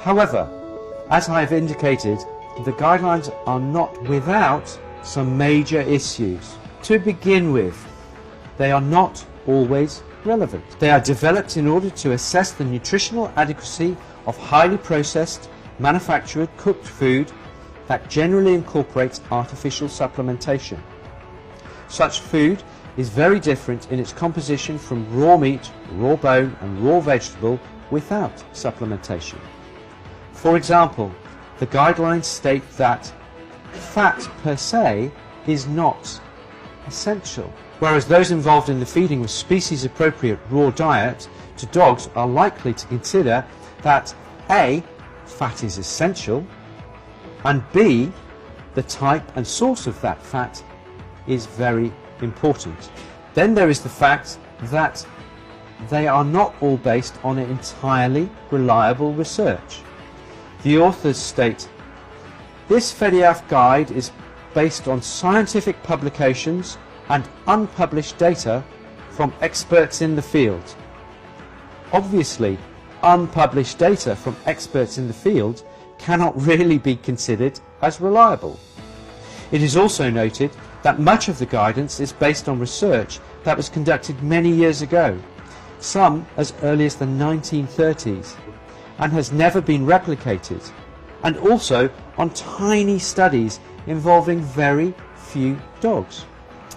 However, as I have indicated, the guidelines are not without some major issues. To begin with, they are not always relevant. They are developed in order to assess the nutritional adequacy of highly processed, manufactured, cooked food that generally incorporates artificial supplementation. Such food is very different in its composition from raw meat, raw bone and raw vegetable without supplementation. For example, the guidelines state that fat per se is not essential, whereas those involved in the feeding of species-appropriate raw diet to dogs are likely to consider that A, fat is essential, and B, the type and source of that fat is very important. Then there is the fact that they are not all based on entirely reliable research. The authors state, this FEDIAF guide is based on scientific publications and unpublished data from experts in the field. Obviously, unpublished data from experts in the field cannot really be considered as reliable. It is also noted that much of the guidance is based on research that was conducted many years ago, some as early as the 1930s, and has never been replicated, and also on tiny studies involving very few dogs.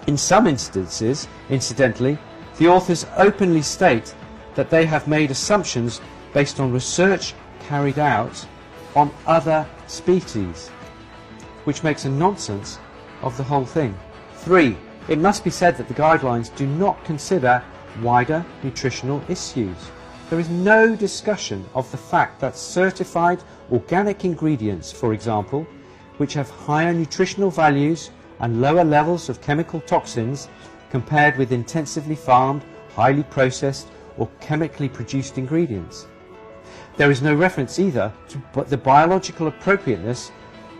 In some instances, incidentally, the authors openly state that they have made assumptions based on research carried out on other species, which makes a nonsense of the whole thing. 3. It must be said that the guidelines do not consider wider nutritional issues. There is no discussion of the fact that certified organic ingredients, for example, which have higher nutritional values and lower levels of chemical toxins compared with intensively farmed, highly processed or chemically produced ingredients. There is no reference either to the biological appropriateness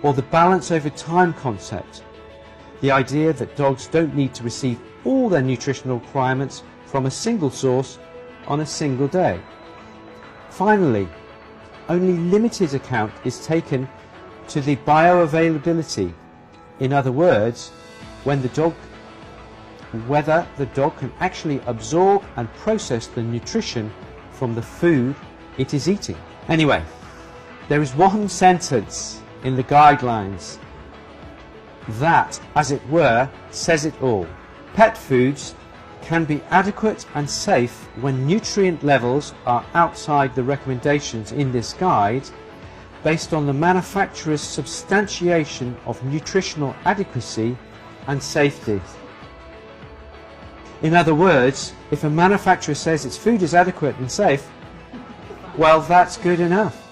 or the balance over time concept, the idea that dogs don't need to receive all their nutritional requirements from a single source on a single day. Finally, only limited account is taken to the bioavailability. In other words, whether the dog can actually absorb and process the nutrition from the food it is eating. Anyway, there is one sentence in the guidelines that, as it were, says it all. Pet foods can be adequate and safe when nutrient levels are outside the recommendations in this guide based on the manufacturer's substantiation of nutritional adequacy and safety. In other words, if a manufacturer says its food is adequate and safe, well, that's good enough.